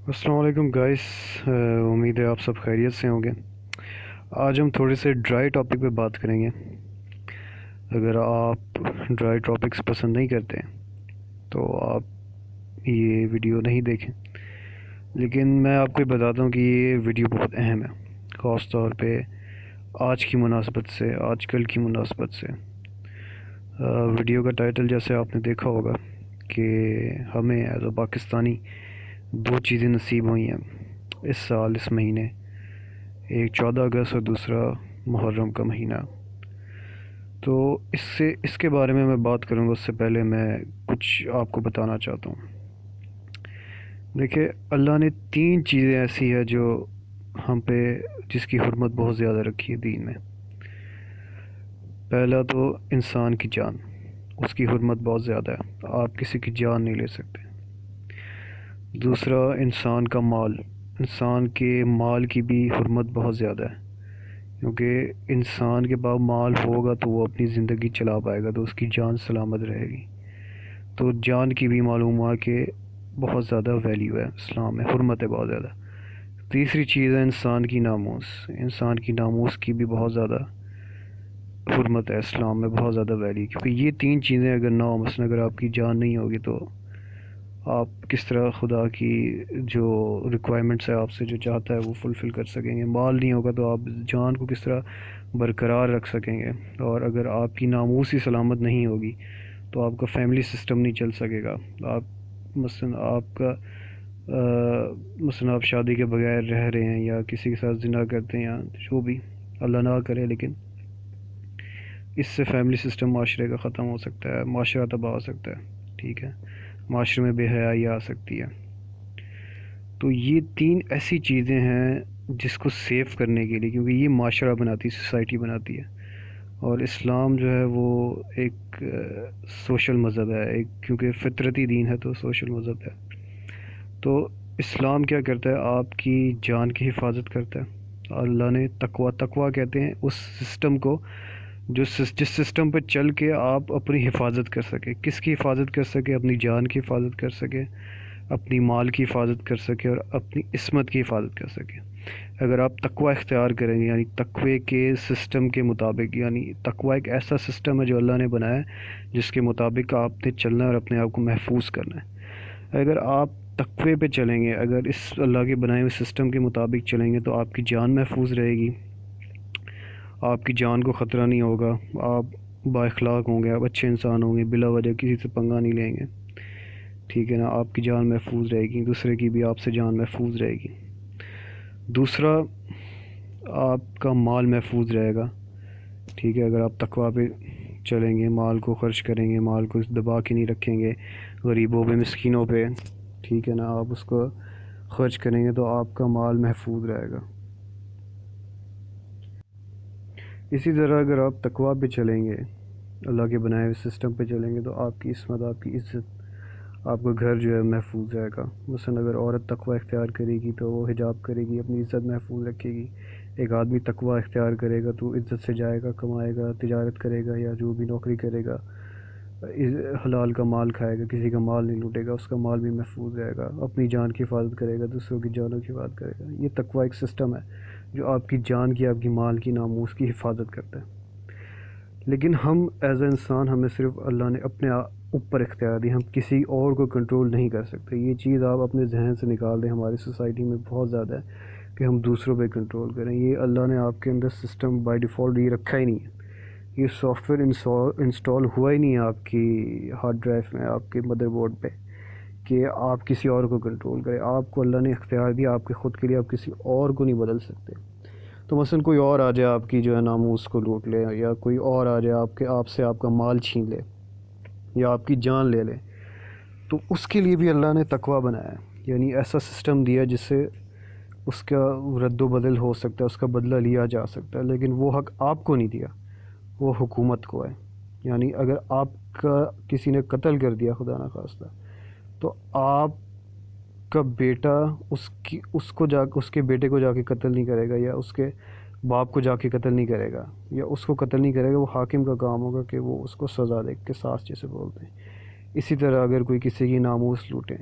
السلام علیکم گائس، امید ہے آپ سب خیریت سے ہوں گے۔ آج ہم تھوڑے سے ڈرائی ٹاپک پہ بات کریں گے۔ اگر آپ ڈرائی ٹاپکس پسند نہیں کرتے تو آپ یہ ویڈیو نہیں دیکھیں، لیکن میں آپ کو بتاتا ہوں کہ یہ ویڈیو بہت اہم ہے، خاص طور پہ آج کی مناسبت سے، آج کل کی مناسبت سے۔ ویڈیو کا ٹائٹل جیسے آپ نے دیکھا ہوگا کہ ہمیں ایز اے پاکستانی دو چیزیں نصیب ہوئی ہیں اس سال، اس مہینے، ایک 14 اگست اور دوسرا محرم کا مہینہ۔ تو اس کے بارے میں بات کروں گا، اس سے پہلے میں کچھ آپ کو بتانا چاہتا ہوں۔ دیکھیں، اللہ نے تین چیزیں ایسی ہیں جو ہم پہ، جس کی حرمت بہت زیادہ رکھی ہے دین میں۔ پہلا تو انسان کی جان، اس کی حرمت بہت زیادہ ہے، آپ کسی کی جان نہیں لے سکتے۔ دوسرا انسان کا مال، انسان کے مال کی بھی حرمت بہت زیادہ ہے، کیونکہ انسان کے پاس مال ہوگا تو وہ اپنی زندگی چلا پائے گا، تو اس کی جان سلامت رہے گی۔ تو جان کی بھی معلوم ہوا کہ بہت زیادہ ویلیو ہے اسلام میں، حرمت ہے بہت زیادہ۔ تیسری چیز ہے انسان کی ناموس، انسان کی ناموس کی بھی بہت زیادہ حرمت ہے اسلام میں، بہت زیادہ ویلیو، کیونکہ یہ تین چیزیں اگر نہ ہو، مثلا اگر آپ کی جان نہیں ہوگی تو آپ کس طرح خدا کی جو ریکوائرمنٹس ہے آپ سے، جو چاہتا ہے وہ فلفل کر سکیں گے؟ مال نہیں ہوگا تو آپ جان کو کس طرح برقرار رکھ سکیں گے؟ اور اگر آپ کی ناموس ہی سلامت نہیں ہوگی تو آپ کا فیملی سسٹم نہیں چل سکے گا۔ آپ مثلا آپ شادی کے بغیر رہ رہے ہیں، یا کسی کے ساتھ زنا کرتے ہیں، یا جو بھی اللہ نہ کرے، لیکن اس سے فیملی سسٹم معاشرے کا ختم ہو سکتا ہے، معاشرہ تباہ ہو سکتا ہے، ٹھیک ہے، معاشرے میں بے حیائی آ سکتی ہے۔ تو یہ تین ایسی چیزیں ہیں جس کو سیو کرنے کے لیے، کیونکہ یہ معاشرہ بناتی ہے، سوسائٹی بناتی ہے، اور اسلام جو ہے وہ ایک سوشل مذہب ہے، ایک کیونکہ فطرتی دین ہے تو سوشل مذہب ہے۔ تو اسلام کیا کرتا ہے؟ آپ کی جان کی حفاظت کرتا ہے۔ اللہ نے تقوی کہتے ہیں اس سسٹم کو، جس سسٹم پہ چل کے آپ اپنی حفاظت کر سکے۔ کس کی حفاظت کر سکے؟ اپنی جان کی حفاظت کر سکے، اپنی مال کی حفاظت کر سکے، اور اپنی عصمت کی حفاظت کر سکے۔ اگر آپ تقوی اختیار کریں گے، یعنی تقوی کے سسٹم کے مطابق، یعنی تقوی ایک ایسا سسٹم ہے جو اللہ نے بنایا ہے جس کے مطابق آپ نے چلنا ہے اور اپنے آپ کو محفوظ کرنا ہے۔ اگر آپ تقوی پہ چلیں گے، اگر اس اللہ کے بنائے ہوئے سسٹم کے مطابق چلیں گے، تو آپ کی جان محفوظ رہے گی، آپ کی جان کو خطرہ نہیں ہوگا، آپ با اخلاق ہوں گے، آپ اچھے انسان ہوں گے، بلا وجہ کسی سے پنگا نہیں لیں گے، ٹھیک ہے نا، آپ کی جان محفوظ رہے گی، دوسرے کی بھی آپ سے جان محفوظ رہے گی۔ دوسرا، آپ کا مال محفوظ رہے گا، ٹھیک ہے، اگر آپ تقوی پہ چلیں گے، مال کو خرچ کریں گے، مال کو دبا کے نہیں رکھیں گے، غریبوں پہ، مسکینوں پہ، ٹھیک ہے نا، آپ اس کو خرچ کریں گے تو آپ کا مال محفوظ رہے گا۔ اسی طرح اگر آپ تقوی پہ چلیں گے، اللہ کے بنائے ہوئے سسٹم پہ چلیں گے، تو آپ کی عصمت، آپ کی عزت، آپ کا گھر جو ہے محفوظ رہے گا۔ مثلا اگر عورت تقوی اختیار کرے گی تو وہ حجاب کرے گی، اپنی عزت محفوظ رکھے گی۔ ایک آدمی تقوی اختیار کرے گا تو عزت سے جائے گا، کمائے گا، تجارت کرے گا، یا جو بھی نوکری کرے گا، حلال کا مال کھائے گا، کسی کا مال نہیں لوٹے گا، اس کا مال بھی محفوظ رہے گا، اپنی جان کی حفاظت کرے گا، دوسروں کی جانوں کی حفاظت کرے گا۔ یہ تقوی ایک سسٹم ہے جو آپ کی جان کی، آپ کی مال کی، ناموس کی حفاظت کرتا ہے۔ لیکن ہم ایز اے انسان، ہمیں صرف اللہ نے اپنے اوپر اختیار دی، ہم کسی اور کو کنٹرول نہیں کر سکتے۔ یہ چیز آپ اپنے ذہن سے نکال دیں، ہماری سوسائٹی میں بہت زیادہ ہے کہ ہم دوسروں پہ کنٹرول کریں۔ یہ اللہ نے آپ کے اندر سسٹم بائی ڈیفالٹ یہ رکھا ہی نہیں ہے، یہ سافٹ ویئر انسٹال ہوا ہی نہیں ہے آپ کی ہارڈ ڈرائیو میں، آپ کے مدر بورڈ پہ، کہ آپ کسی اور کو کنٹرول کریں۔ آپ کو اللہ نے اختیار دیا آپ کے خود کے لیے، آپ کسی اور کو نہیں بدل سکتے۔ تو مثلا کوئی اور آ جائے آپ کی جو ہے ناموس کو لوٹ لے، یا کوئی اور آ جائے آپ سے آپ کا مال چھین لے، یا آپ کی جان لے لے، تو اس کے لیے بھی اللہ نے تقوی بنایا ہے، یعنی ایسا سسٹم دیا جس سے اس کا رد و بدل ہو سکتا ہے، اس کا بدلہ لیا جا سکتا ہے۔ لیکن وہ حق آپ کو نہیں دیا، وہ حکومت کو ہے۔ یعنی اگر آپ کا کسی نے قتل کر دیا خدا نخواستہ، تو آپ کا بیٹا اس کے بیٹے کو جا کے قتل نہیں کرے گا، یا اس کے باپ کو جا کے قتل نہیں کرے گا، یا اس کو قتل نہیں کرے گا۔ وہ حاکم کا کام ہوگا کہ وہ اس کو سزا دے، قصاص جسے بولتے ہیں۔ اسی طرح اگر کوئی کسی کی ناموس لوٹے،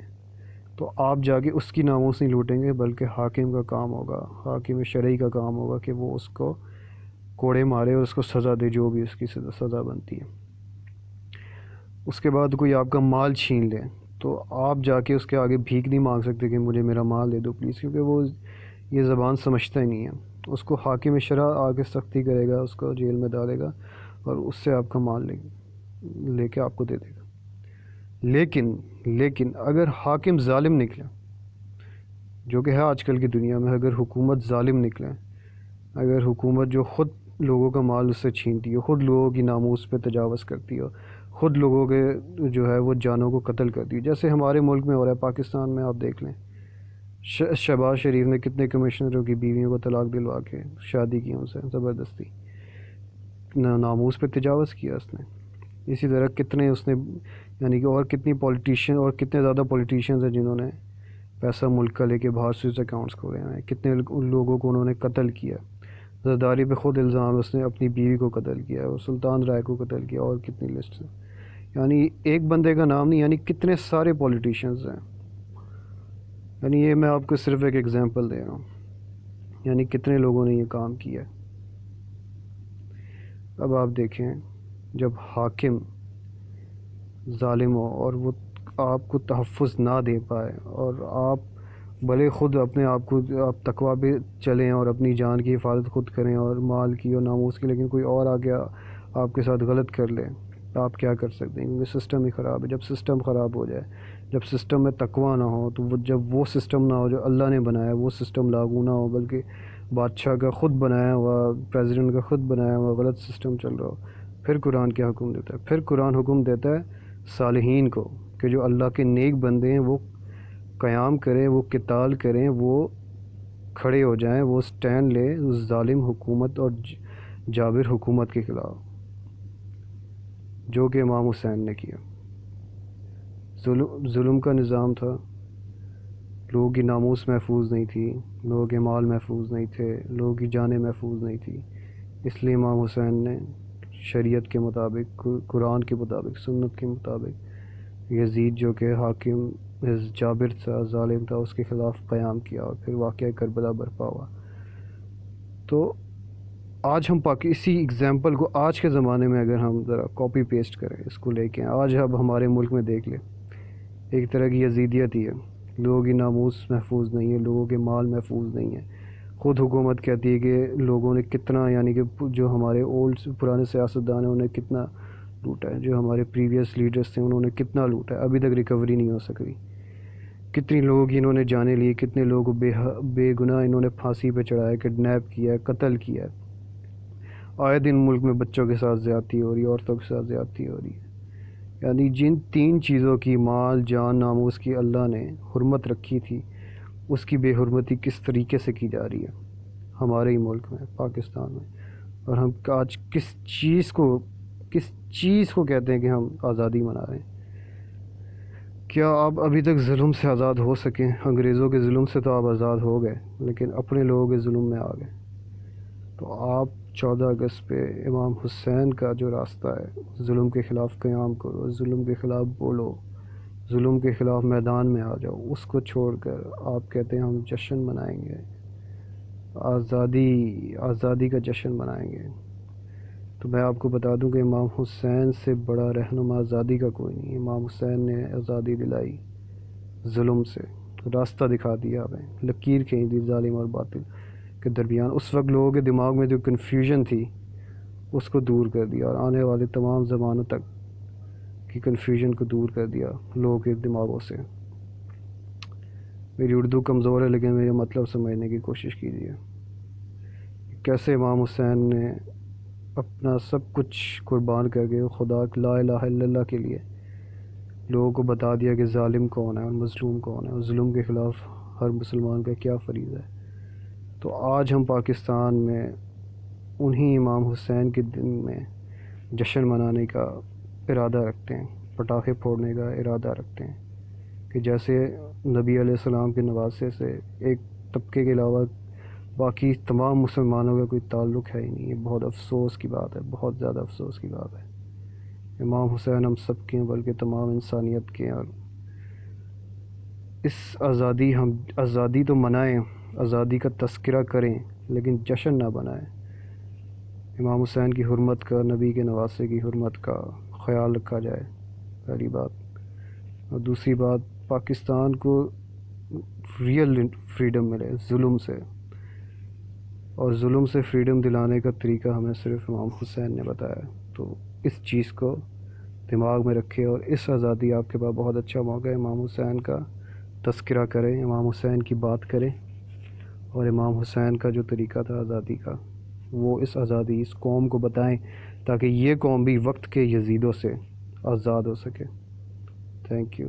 تو آپ جا کے اس کی ناموس نہیں لوٹیں گے، بلکہ حاکم کا کام ہوگا، حاکم شرعی کا کام ہوگا کہ وہ اس کو کوڑے مارے اور اس کو سزا دے، جو بھی اس کی سزا بنتی ہے۔ اس کے بعد کوئی آپ کا مال چھین لے تو آپ جا کے اس کے آگے بھیک نہیں مانگ سکتے کہ مجھے میرا مال دے دو پلیز، کیونکہ وہ یہ زبان سمجھتا ہی نہیں ہے۔ اس کو حاکم شرع آگے سختی کرے گا، اس کو جیل میں ڈالے گا اور اس سے آپ کا مال لے کے آپ کو دے دے گا۔ لیکن اگر حاکم ظالم نکلے، جو کہ ہے آج کل کی دنیا میں، اگر حکومت ظالم نکلے، اگر حکومت جو خود لوگوں کا مال اس سے چھینتی ہو، خود لوگوں کی ناموس پہ تجاوز کرتی ہو، خود لوگوں کے جو ہے وہ جانوں کو قتل کرتی ہے، جیسے ہمارے ملک میں ہو رہا ہے، پاکستان میں آپ دیکھ لیں، شہباز شریف نے کتنے کمشنروں کی بیویوں کو طلاق دلوا کے شادی کی ان سے زبردستی، ناموس پہ تجاوز کیا اس نے۔ اسی طرح کتنے اس نے یعنی کہ اور کتنی پولیٹیشین اور کتنے زیادہ پولیٹیشینز ہیں جنہوں نے پیسہ ملک کا لے کے باہر سوئس اکاؤنٹس کھولے ہیں، کتنے لوگوں کو انہوں نے قتل کیا، زرداری پہ خود الزام، اس نے اپنی بیوی کو قتل کیا اور سلطان رائے کو قتل کیا، اور کتنی لسٹ ہے، یعنی ایک بندے کا نام نہیں، یعنی کتنے سارے پولیٹیشینز ہیں۔ یعنی یہ میں آپ کو صرف ایک ایگزامپل دے رہا ہوں، یعنی کتنے لوگوں نے یہ کام کیا۔ اب آپ دیکھیں، جب حاکم ظالم ہو اور وہ آپ کو تحفظ نہ دے پائے، اور آپ بھلے خود اپنے آپ کو آپ تقویٰ پہ چلیں اور اپنی جان کی حفاظت خود کریں اور مال کی اور ناموس کی، لیکن کوئی اور آ گیا آپ کے ساتھ غلط کر لے، تو آپ کیا کر سکتے ہیں، کیونکہ سسٹم ہی خراب ہے۔ جب سسٹم خراب ہو جائے، جب سسٹم میں تقویٰ نہ ہو، تو جب وہ سسٹم نہ ہو جو اللہ نے بنایا، وہ سسٹم لاگو نہ ہو، بلکہ بادشاہ کا خود بنایا ہوا، پریزیڈنٹ کا خود بنایا ہوا غلط سسٹم چل رہا ہو، پھر قرآن کیا حکم دیتا ہے؟ پھر قرآن حکم دیتا ہے صالحین کو کہ جو اللہ کے نیک بندے ہیں وہ قیام کریں، وہ قتال کریں، وہ کھڑے ہو جائیں، وہ سٹینڈ لیں اس ظالم حکومت اور جابر حکومت کے خلاف، جو کہ امام حسین نے کیا۔ ظلم کا نظام تھا، لوگوں کی ناموس محفوظ نہیں تھی، لوگوں کے مال محفوظ نہیں تھے، لوگوں کی جانیں محفوظ نہیں تھی، اس لیے امام حسین نے شریعت کے مطابق، قرآن کے مطابق، سنت کے مطابق یزید جو کہ حاکم جابر تھا، ظالم تھا، اس کے خلاف قیام کیا، اور پھر واقعہ کربلا برپا ہوا۔ تو آج ہم اسی ایگزامپل کو آج کے زمانے میں اگر ہم ذرا کاپی پیسٹ کریں، اس کو لے کے آج اب ہمارے ملک میں دیکھ لیں، ایک طرح کی یزیدیت ہی ہے، لوگوں کی ناموس محفوظ نہیں ہے، لوگوں کے مال محفوظ نہیں ہے۔ خود حکومت کہتی ہے کہ لوگوں نے کتنا، یعنی کہ جو ہمارے پرانے سیاستدان ہیں انہوں نے کتنا لوٹا ہے، جو ہمارے پریویس لیڈرز تھے انہوں نے کتنا لوٹا ہے، ابھی تک ریکوری نہیں ہو سکی۔ کتنی لوگوں کی انہوں نے جانیں لی، کتنے لوگوں کو بے گناہ انہوں نے پھانسی پہ چڑھایا، کڈنیپ کیا، قتل کیا۔ آئے دن ملک میں بچوں کے ساتھ زیادتی ہو رہی ہے، عورتوں کے ساتھ زیادتی ہو رہی ہے۔ یعنی جن تین چیزوں کی، مال، جان، ناموس کی اللہ نے حرمت رکھی تھی، اس کی بے حرمتی کس طریقے سے کی جا رہی ہے ہمارے ہی ملک میں، پاکستان میں۔ اور ہم آج کس چیز کو کہتے ہیں کہ ہم آزادی منا رہے ہیں؟ کیا آپ ابھی تک ظلم سے آزاد ہو سکیں؟ انگریزوں کے ظلم سے تو آپ آزاد ہو گئے، لیکن اپنے لوگوں کے ظلم میں آ گئے۔ تو آپ 14 اگست پہ امام حسین کا جو راستہ ہے، ظلم کے خلاف قیام کرو، ظلم کے خلاف بولو، ظلم کے خلاف میدان میں آ جاؤ، اس کو چھوڑ کر آپ کہتے ہیں ہم جشن منائیں گے، آزادی کا جشن منائیں گے۔ تو میں آپ کو بتا دوں کہ امام حسین سے بڑا رہنما آزادی کا کوئی نہیں۔ امام حسین نے آزادی دلائی، ظلم سے راستہ دکھا دیا، ہمیں لکیر کھینچ دی ظالم اور باطل کے درمیان۔ اس وقت لوگوں کے دماغ میں جو کنفیوژن تھی اس کو دور کر دیا، اور آنے والے تمام زمانوں تک کی کنفیوژن کو دور کر دیا لوگوں کے دماغوں سے۔ میری اردو کمزور ہے، لیکن میرے مطلب سمجھنے کی کوشش کیجیے۔ کیسے امام حسین نے اپنا سب کچھ قربان کر کے خدا لا الہ الا اللہ کے لیے لوگوں کو بتا دیا کہ ظالم کون ہے اور مظلوم کون ہے، اور ظلم کے خلاف ہر مسلمان کا کیا فریضہ ہے۔ تو آج ہم پاکستان میں انہی امام حسین کے دن میں جشن منانے کا ارادہ رکھتے ہیں، پٹاخے پھوڑنے کا ارادہ رکھتے ہیں، کہ جیسے نبی علیہ السلام کے نواسے سے ایک طبقے کے علاوہ باقی تمام مسلمانوں کا کوئی تعلق ہے ہی نہیں۔ یہ بہت افسوس کی بات ہے، بہت زیادہ افسوس کی بات ہے۔ امام حسین ہم سب کے ہیں، بلکہ تمام انسانیت کے ہیں، اور اس آزادی تو منائیں، آزادی کا تذکرہ کریں، لیکن جشن نہ بنائیں۔ امام حسین کی حرمت کا، نبی کے نواسے کی حرمت کا خیال رکھا جائے، پہلی بات۔ اور دوسری بات، پاکستان کو ریئل فریڈم ملے ظلم سے، اور ظلم سے فریڈم دلانے کا طریقہ ہمیں صرف امام حسین نے بتایا۔ تو اس چیز کو دماغ میں رکھے، اور اس آزادی آپ کے پاس بہت اچھا موقع ہے، امام حسین کا تذکرہ کریں، امام حسین کی بات کریں، اور امام حسین کا جو طریقہ تھا آزادی کا، وہ اس قوم کو بتائیں، تاکہ یہ قوم بھی وقت کے یزیدوں سے آزاد ہو سکے۔ Thank you.